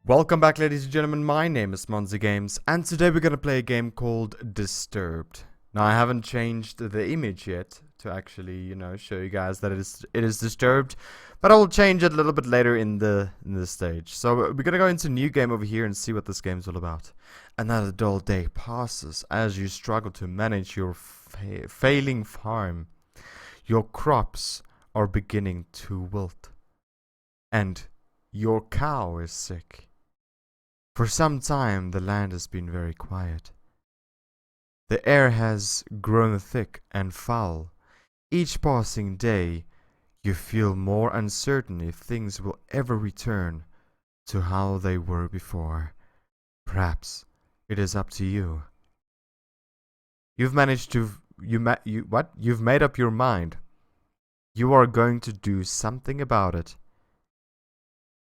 Welcome back, ladies and gentlemen. My name is Monza Games, and today we're gonna play a game called Disturbed. Now, I haven't changed the image yet to actually, show you guys that it is disturbed, but I will change it a little bit later in the stage. So we're gonna go into new game over here and see what this game's all about. Another dull day passes as you struggle to manage your failing farm. Your crops are beginning to wilt, and your cow is sick. For some time the land has been very quiet. The air has grown thick and foul. Each passing day you feel more uncertain if things will ever return to how they were before. Perhaps it is up to you. You've managed to You've made up your mind. You are going to do something about it.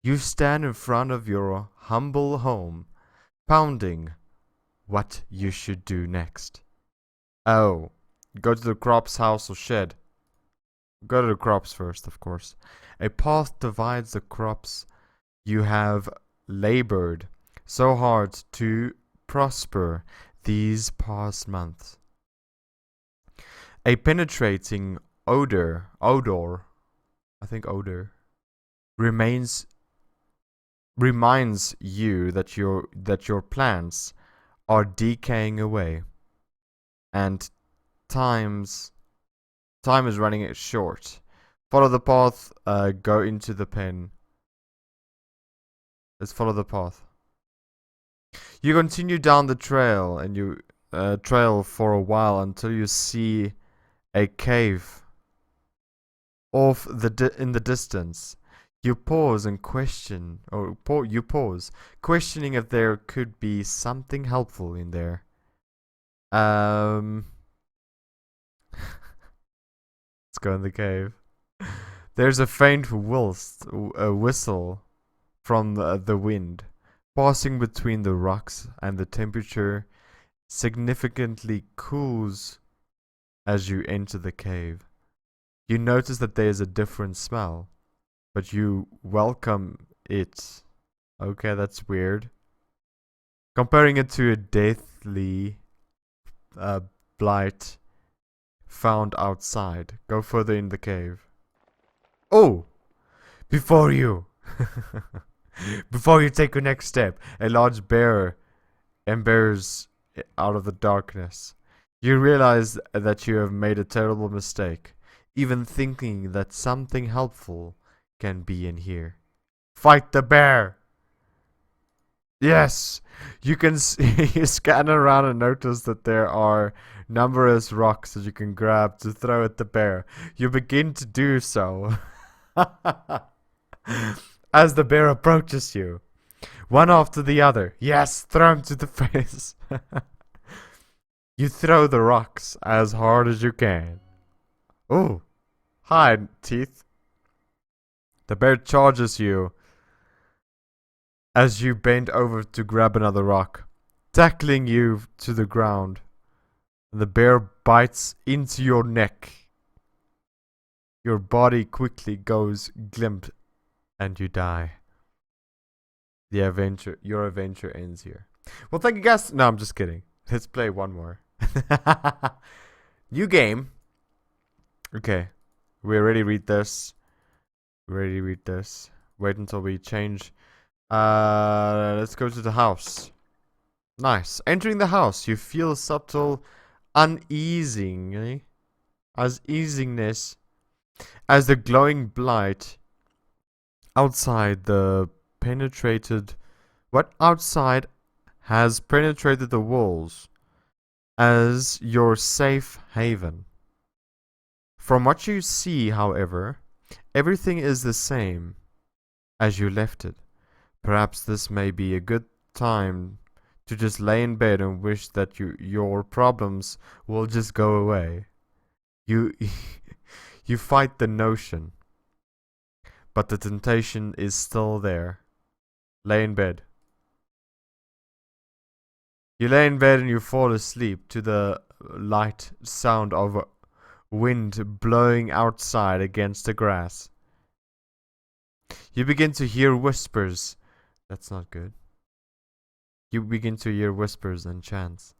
You stand in front of your humble home, pounding what you should do next. Oh, go to the crops house or shed. Go to the crops first, of course. A path divides the crops you have labored so hard to prosper these past months. A penetrating odor, reminds you that your plants are decaying away, and time is running short. Follow the path. Go into the pen. Let's follow the path. You continue down the trail, and you trail for a while until you see a cave off in the distance. You pause and question, questioning if there could be something helpful in there. Let's go in the cave. There's a faint whistle from the wind, passing between the rocks, and the temperature significantly cools as you enter the cave. You notice that there's a different smell, but you welcome it. Okay, that's weird. Comparing it to a deathly blight found outside. Go further in the cave. Oh! Before you take your next step, a large bear embers out of the darkness. You realize that you have made a terrible mistake, even thinking that something helpful can be in here. Fight the bear! Yes! You can you scan around and notice that there are numerous rocks that you can grab to throw at the bear. You begin to do so as the bear approaches you, one after the other. Yes, throw him to the face. You throw the rocks as hard as you can. Oh, hi, teeth. The bear charges you as you bend over to grab another rock, tackling you to the ground. The bear bites into your neck. Your body quickly goes limp and you die. Your adventure ends here. Well, thank you guys. No, I'm just kidding. Let's play one more. New game. Okay. We already read this. Wait until we change. Let's go to the house. Nice. Entering the house, you feel subtle uneasiness as the glowing blight outside has penetrated the walls as your safe haven. From what you see, however, everything is the same as you left it. Perhaps this may be a good time to just lay in bed and wish that your problems will just go away. You you fight the notion, but the temptation is still there. Lay in bed. You lay in bed and you fall asleep to the light sound of wind blowing outside against the grass. You begin to hear whispers That's not good. You begin to hear whispers and chants,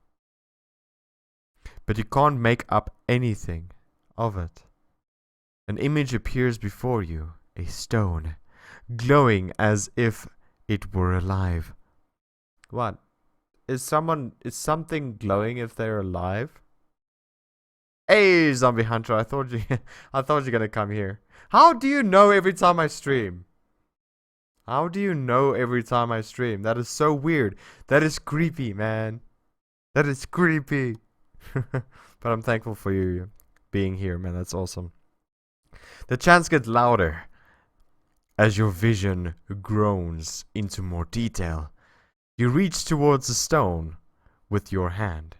but you can't make up anything of it. An image appears before you, a stone, glowing as if it were alive. What? Is something glowing if they're alive? Hey, Zombie Hunter, I thought you're gonna come here. How do you know every time I stream? How do you know every time I stream? That is so weird. That is creepy, man. That is creepy. But I'm thankful for you being here, man. That's awesome. The chants get louder as your vision groans into more detail. You reach towards the stone with your hand.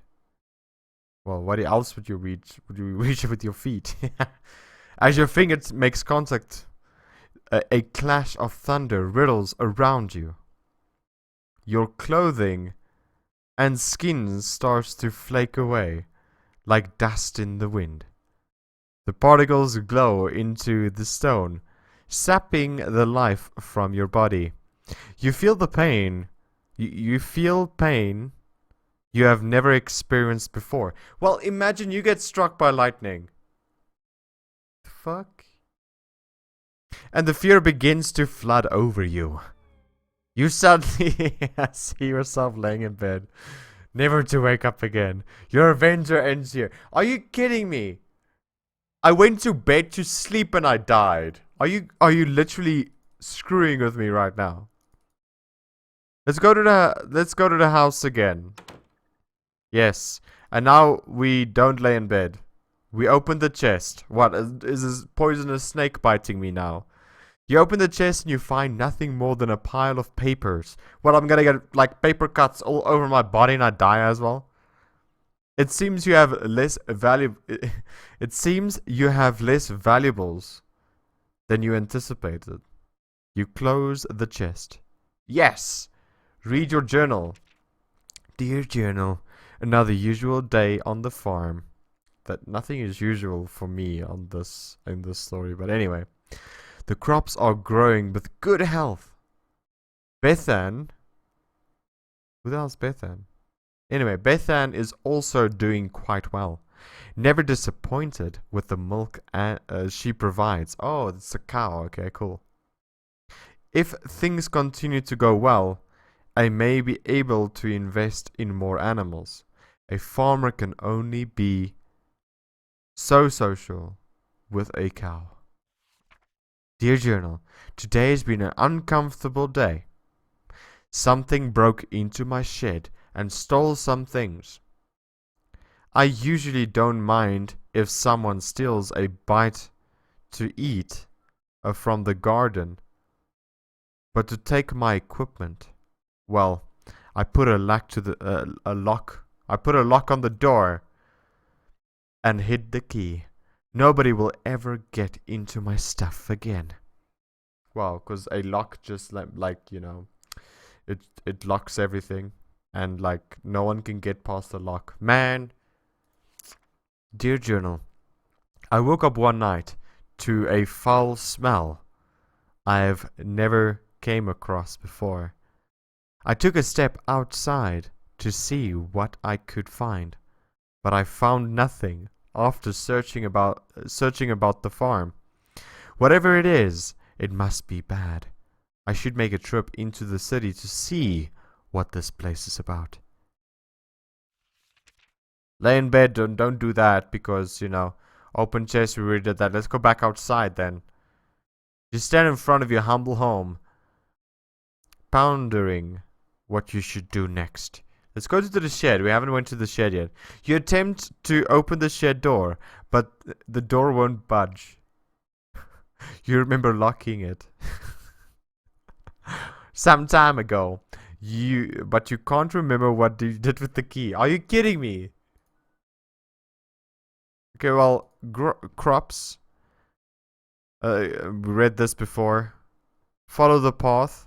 Well, what else would you reach? Would you reach it with your feet? As your finger makes contact, a clash of thunder riddles around you. Your clothing and skin starts to flake away like dust in the wind. The particles glow into the stone, sapping the life from your body. You feel the pain. You feel pain you have never experienced before. Well, imagine you get struck by lightning. Fuck. And the fear begins to flood over you. You suddenly see yourself laying in bed, never to wake up again. Your adventure ends here. Are you kidding me? I went to bed to sleep and I died. Are you literally screwing with me right now? Let's go to the house again. Yes. And now we don't lay in bed. We open the chest. What? Is this poisonous snake biting me now? You open the chest and you find nothing more than a pile of papers. What, I'm gonna get like paper cuts all over my body and I die as well? It seems you have less It seems you have less valuables than you anticipated. You close the chest. Yes! Read your journal. Dear journal, another usual day on the farm. That nothing is usual for me in this story, but anyway. The crops are growing with good health. Bethan. Who the hell's Bethan? Anyway, Bethan is also doing quite well. Never disappointed with the milk she provides. Oh, it's a cow. Okay, cool. If things continue to go well, I may be able to invest in more animals. A farmer can only be so social with a cow. Dear Journal, today has been an uncomfortable day. Something broke into my shed and stole some things. I usually don't mind if someone steals a bite to eat from the garden, but to take my equipment, well, I put a lock on the door and hid the key. Nobody will ever get into my stuff again. Wow, because a lock just like you know, it locks everything, and like no one can get past the lock. Man. Dear Journal, I woke up one night to a foul smell I've never came across before. I took a step outside to see what I could find, but I found nothing after searching about the farm. Whatever it is, it must be bad. I should make a trip into the city to see what this place is about. Lay in bed, don't do that, because, you know, open chest, we already did that. Let's go back outside then. You stand in front of your humble home, pondering what you should do next. Let's go to the shed. We haven't went to the shed yet. You attempt to open the shed door, but the door won't budge. You remember locking it some time ago. But you can't remember what you did with the key. Are you kidding me? Okay, well, crops. We read this before. Follow the path.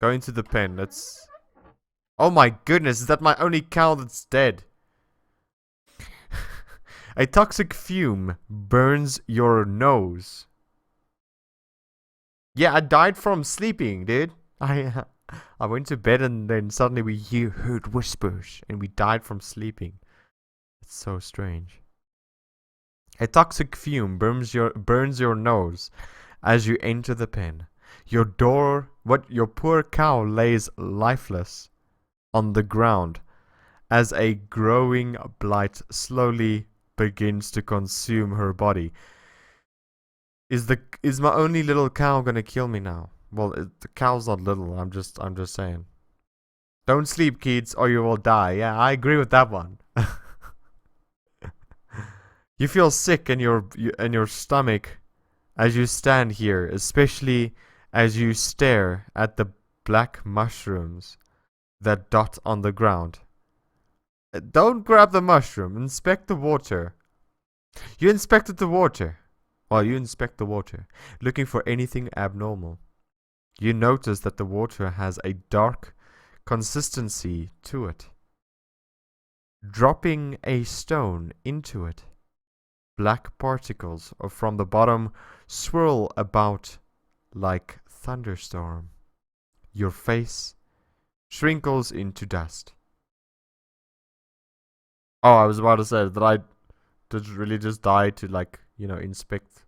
Go into the pen. Let's... Oh my goodness, is that my only cow that's dead? A toxic fume burns your nose. Yeah, I died from sleeping, dude. I went to bed and then suddenly we heard whispers and we died from sleeping. It's so strange. A toxic fume burns your nose as you enter the pen. Your poor cow lays lifeless on the ground as a growing blight slowly begins to consume her body. Is my only little cow gonna kill me now? Well, the cow's not little. I'm just saying. Don't sleep, kids, or you will die. Yeah, I agree with that one. You feel sick in your stomach as you stand here, especially as you stare at the black mushrooms that dot on the ground. Don't grab the mushroom. Inspect the water. You inspected the water. Well, you inspect the water, looking for anything abnormal. You notice that the water has a dark consistency to it. Dropping a stone into it, black particles from the bottom swirl about like thunderstorm. Your face shrinkles into dust. Oh, I was about to say that I did really just die to, like, inspect.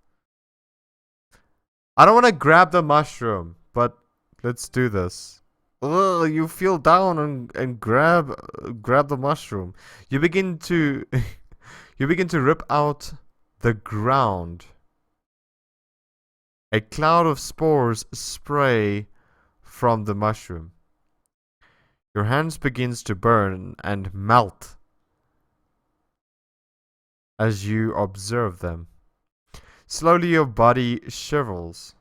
I don't want to grab the mushroom, but let's do this. Ugh, you feel down and grab the mushroom. You begin to you begin to rip out the ground. A cloud of spores spray from the mushroom. Your hands begins to burn and melt as you observe them. Slowly your body shrivels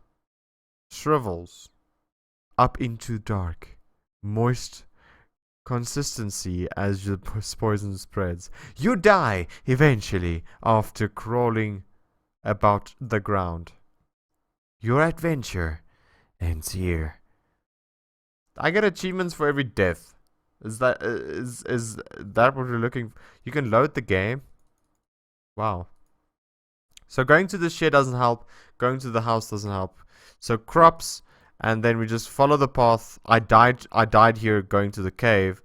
up into dark, moist consistency as the poison spreads. You die eventually after crawling about the ground. Your adventure ends here. I get achievements for every death. Is that what we're looking for? You can load the game. Wow. So going to the shed doesn't help. Going to the house doesn't help. So crops, and then we just follow the path. I died here going to the cave.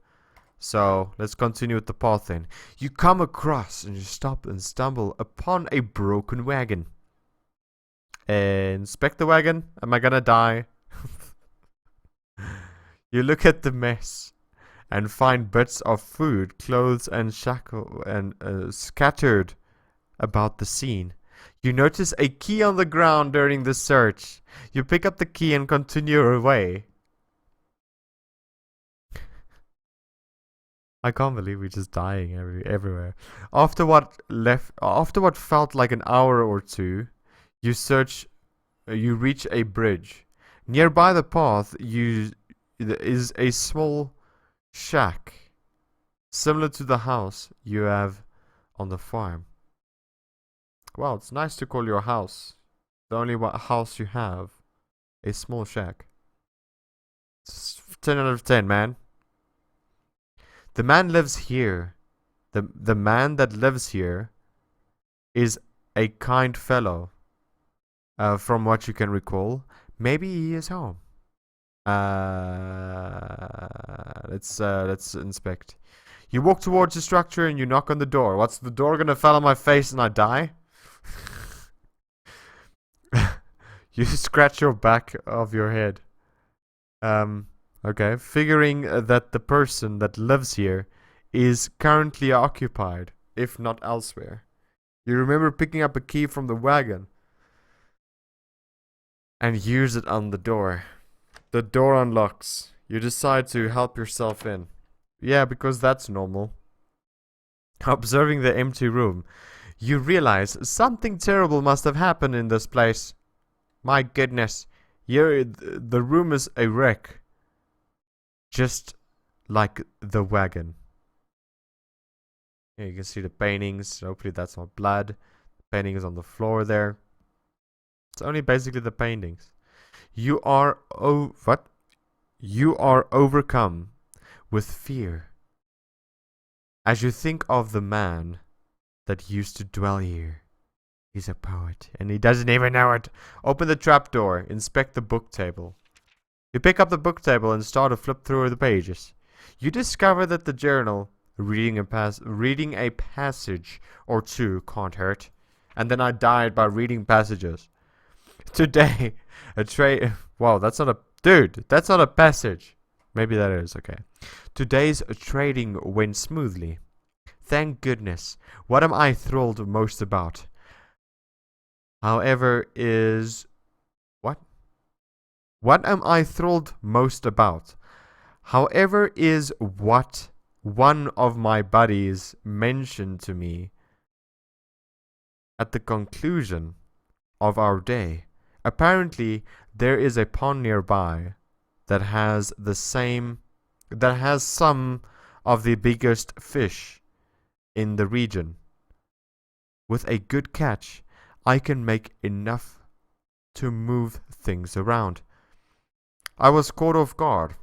So let's continue with the path then. You come across and you stop and stumble upon a broken wagon. Inspect the wagon. Am I gonna die? You look at the mess and find bits of food, clothes, and scattered about the scene. You notice a key on the ground during the search. You pick up the key and continue your way. I can't believe we're just dying everywhere. After what felt like an hour or two, you reach a bridge. Nearby the path is a small shack, similar to the house you have on the farm. Well, it's nice to call your house the only house you have a small shack. It's 10 out of 10, man. The man lives here. The man that lives here is a kind fellow. From what you can recall, maybe he is home. Let's inspect. You walk towards the structure and you knock on the door. What's the door gonna fall on my face and I die? You scratch your back of your head. Okay. Figuring that the person that lives here is currently occupied, if not elsewhere. You remember picking up a key from the wagon and use it on the door. The door unlocks. You decide to help yourself in. Yeah, because that's normal. Observing the empty room, you realize something terrible must have happened in this place. My goodness, the room is a wreck. Just like the wagon. Here you can see the paintings. Hopefully that's not blood. The painting is on the floor there. It's only basically the paintings. You are overcome with fear as you think of the man that used to dwell here. He's a poet, and he doesn't even know it. Open the trapdoor. Inspect the book table. You pick up the book table and start to flip through the pages. You discover that the journal, reading a passage or two can't hurt. And then I died by reading passages. Today, wow, that's not a... Dude, that's not a passage. Maybe that is, okay. Today's trading went smoothly. Thank goodness. What am I thrilled most about? However is... What? What am I thrilled most about? However is what one of my buddies mentioned to me at the conclusion of our day. Apparently, there is a pond nearby that has some of the biggest fish in the region. With a good catch, I can make enough to move things around. I was caught off guard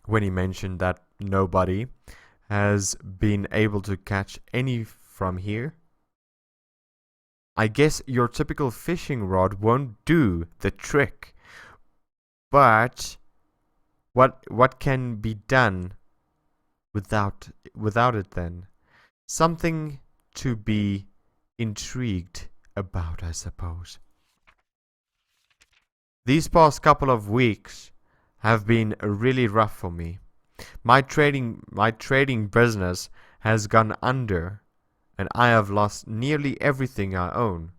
when he mentioned that nobody has been able to catch any from here. I guess your typical fishing rod won't do the trick. But what can be done without it then? Something to be intrigued about, I suppose. These past couple of weeks have been really rough for me. My trading business has gone under, and I have lost nearly everything I own.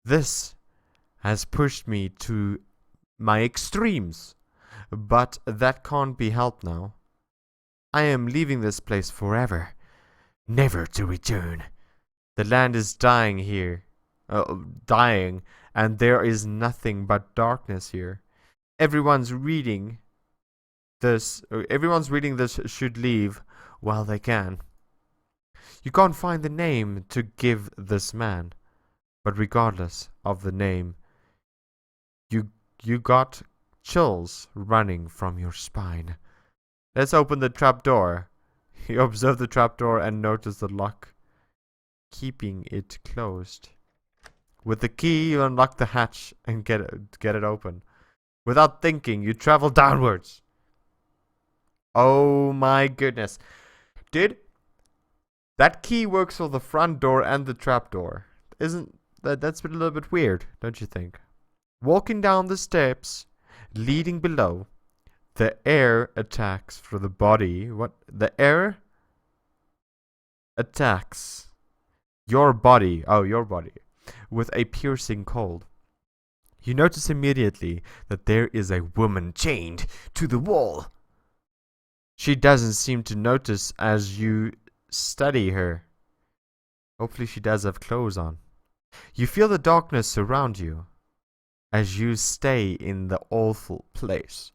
This has pushed me to my extremes, but that can't be helped now. I am leaving this place forever, never to return. The land is dying here, and there is nothing but darkness here. Everyone's reading this should leave while they can. You can't find the name to give this man, but regardless of the name, you got chills running from your spine. Let's open the trapdoor. You observe the trapdoor and notice the lock, keeping it closed. With the key, you unlock the hatch and get it open. Without thinking, you travel downwards. Oh my goodness. Dude, that key works for the front door and the trapdoor. Isn't that's a little bit weird, don't you think? Walking down the steps leading below, the air attacks for the body. What? The air attacks your body. Oh, your body. With a piercing cold. You notice immediately that there is a woman chained to the wall. She doesn't seem to notice as you study her. Hopefully she does have clothes on. You feel the darkness surround you as you stay in the awful place.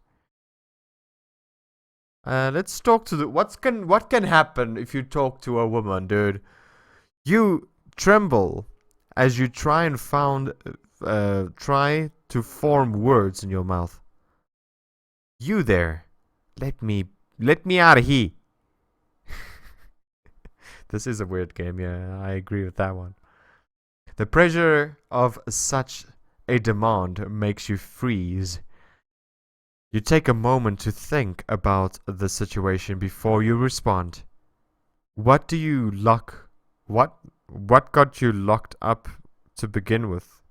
Let's talk to the... What can happen if you talk to a woman, dude? You tremble as you try to form words in your mouth. You there. Let me out of here. This is a weird game, yeah, I agree with that one. The pressure of such a demand makes you freeze. You take a moment to think about the situation before you respond. What got you locked up to begin with?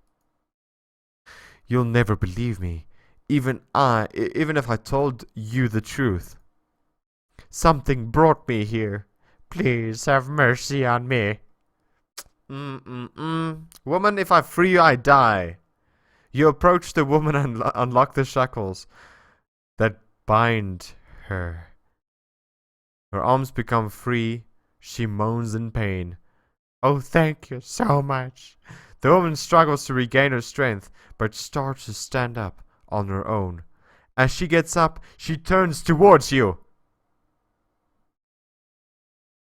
You'll never believe me, even if I told you the truth. Something brought me here. Please have mercy on me. Woman, if I free you, I die. You approach the woman and unlock the shackles that bind her. Her arms become free. She moans in pain. Oh, thank you so much. The woman struggles to regain her strength, but starts to stand up on her own. As she gets up, she turns towards you.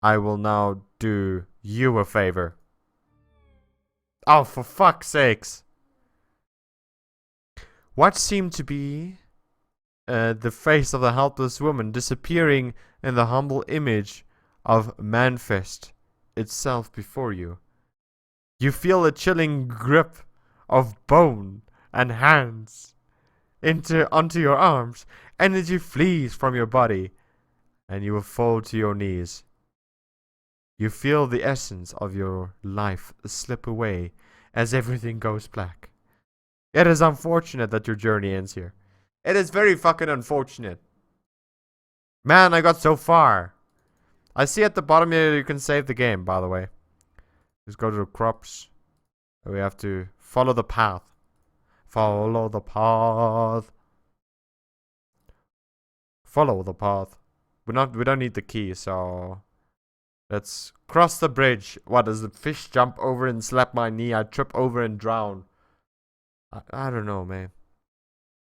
I will now do you a favor. Oh, for fuck's sakes. What seemed to be the face of the helpless woman disappearing in the humble image of Manfest itself before you. You feel a chilling grip of bone and hands onto your arms. Energy flees from your body, and you will fall to your knees. You feel the essence of your life slip away as everything goes black. It is unfortunate that your journey ends here. It is very fucking unfortunate. Man, I got so far. I see at the bottom here you can save the game, by the way. Just go to the crops. We have to follow the path. Follow the path. Follow the path. We don't need the key, so let's cross the bridge. What, does the fish jump over and slap my knee? I trip over and drown. I don't know, man.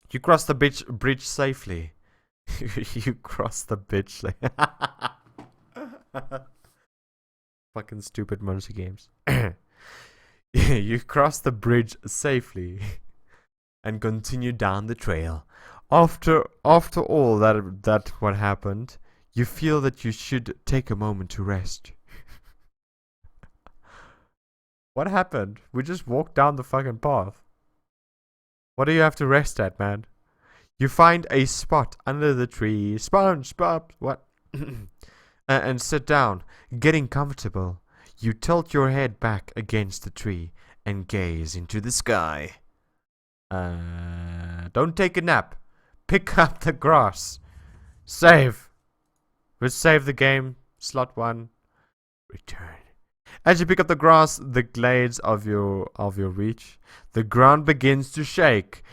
You cross the bridge safely. You cross the bridge. Fucking stupid Muncie games. You cross the bridge safely and continue down the trail. After all that what happened, you feel that you should take a moment to rest. What happened? We just walked down the fucking path. What do you have to rest at, man? You find a spot under the tree. SpongeBob, what? And sit down, getting comfortable. You tilt your head back against the tree and gaze into the sky. Don't take a nap. Pick up the grass. Save. Let's save the game. Slot 1. Return. As you pick up the grass, the glades of your reach, the ground begins to shake.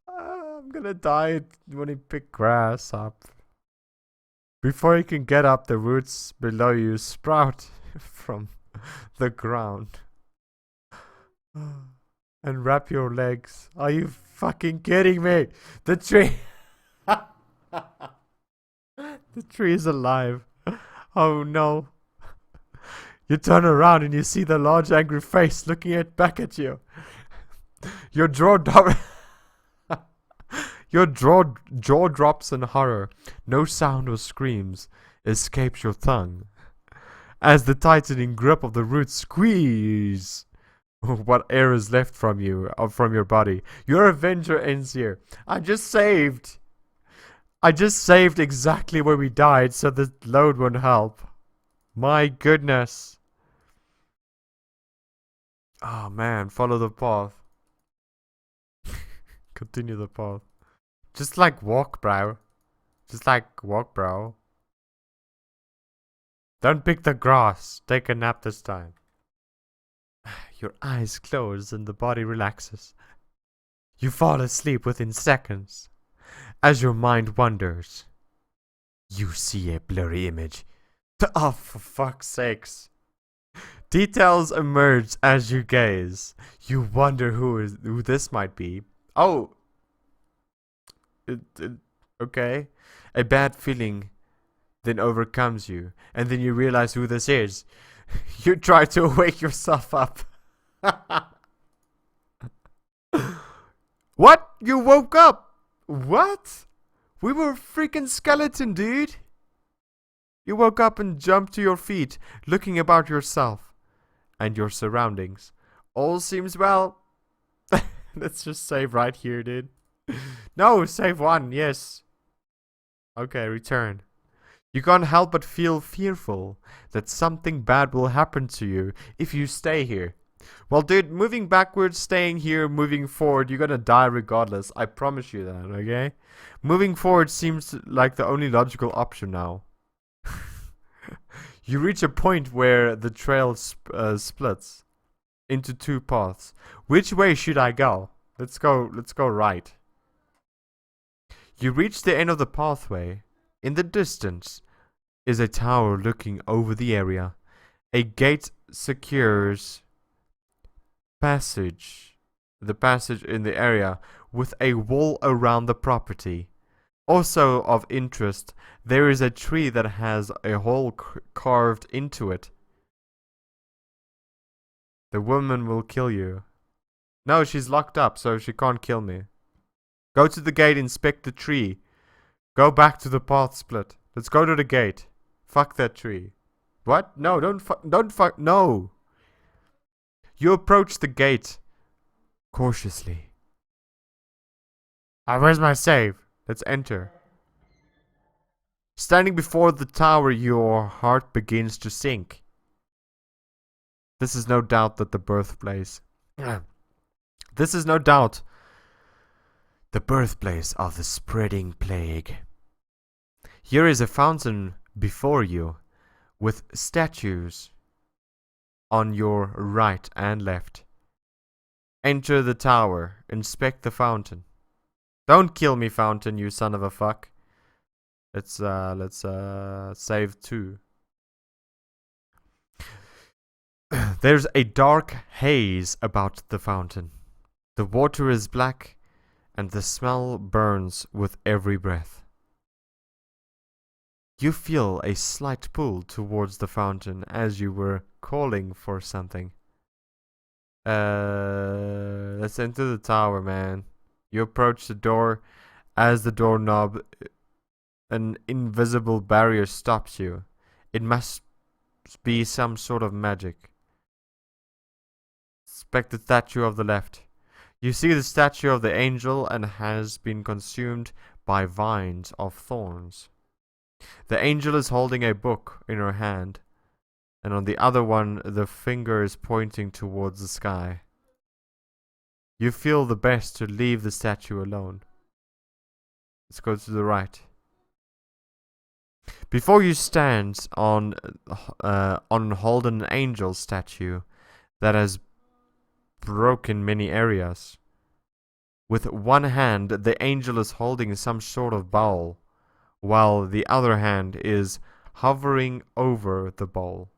I'm gonna die when you pick grass up. Before you can get up, the roots below you sprout from the ground and wrap your legs. Are you fucking kidding me? The tree. The tree is alive. Oh no. You turn around and you see the large angry face looking back at you. Your jaw drops in horror. No sound or screams escapes your tongue as the tightening grip of the roots squeeze what air is left from you, or from your body. Your adventure ends here. I just saved exactly where we died, so the load won't help. My goodness. Oh man, follow the path. Continue the path. Just like walk, bro. Just like walk, bro. Don't pick the grass. Take a nap this time. Your eyes close and the body relaxes. You fall asleep within seconds. As your mind wanders, you see a blurry image. Oh, for fuck's sakes. Details emerge as you gaze. You wonder who this might be. Oh. Okay. A bad feeling then overcomes you, and then you realize who this is. You try to wake yourself up. What? You woke up? What? We were a freaking skeleton, dude. You woke up and jumped to your feet, looking about yourself and your surroundings. All seems well. Let's just save right here, dude. No, save 1, yes. Okay, return. You can't help but feel fearful that something bad will happen to you if you stay here. Well, dude, moving backwards, staying here, moving forward, you're gonna die regardless. I promise you that, okay? Moving forward seems like the only logical option now. You reach a point where the trail splits into 2 paths. Which way should I go? Let's go right. You reach the end of the pathway. In the distance is a tower looking over the area. A gate secures the passage in the area with a wall around the property. Also of interest, there is a tree that has a hole carved into it. The woman will kill you. No, she's locked up, so she can't kill me. Go to the gate, inspect the tree. Go back to the path split. Let's go to the gate. Fuck that tree. What? No, don't fuck. No. You approach the gate cautiously. Ah, where's my save? Let's enter. Standing before the tower, your heart begins to sink. This is no doubt that the birthplace. This is no doubt the birthplace of the spreading plague. Here is a fountain before you, with statues on your right and left. Enter the tower. Inspect the fountain. Don't kill me, fountain, you son of a fuck. Let's save 2. There's a dark haze about the fountain. The water is black, and the smell burns with every breath. You feel a slight pull towards the fountain as you were calling for something. Let's enter the tower, man. You approach the door. As the doorknob, an invisible barrier stops you. It must be some sort of magic. Inspect the statue of the left. You see the statue of the angel and has been consumed by vines of thorns. The angel is holding a book in her hand, and on the other one the finger is pointing towards the sky. You feel the best to leave the statue alone. Let's go to the right. Before you stands on Holden Angel statue that has broken many areas. With one hand, the angel is holding some sort of bowl, while the other hand is hovering over the bowl.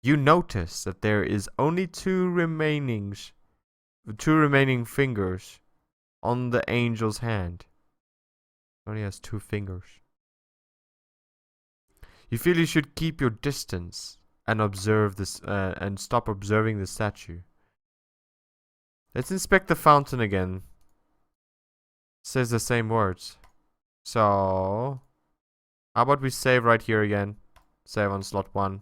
You notice that there is only two remaining fingers on the angel's hand. It only has 2 fingers. You feel you should keep your distance and observe this and stop observing the statue. Let's inspect the fountain again. It says the same words. So how about we save right here again? Save on slot 1.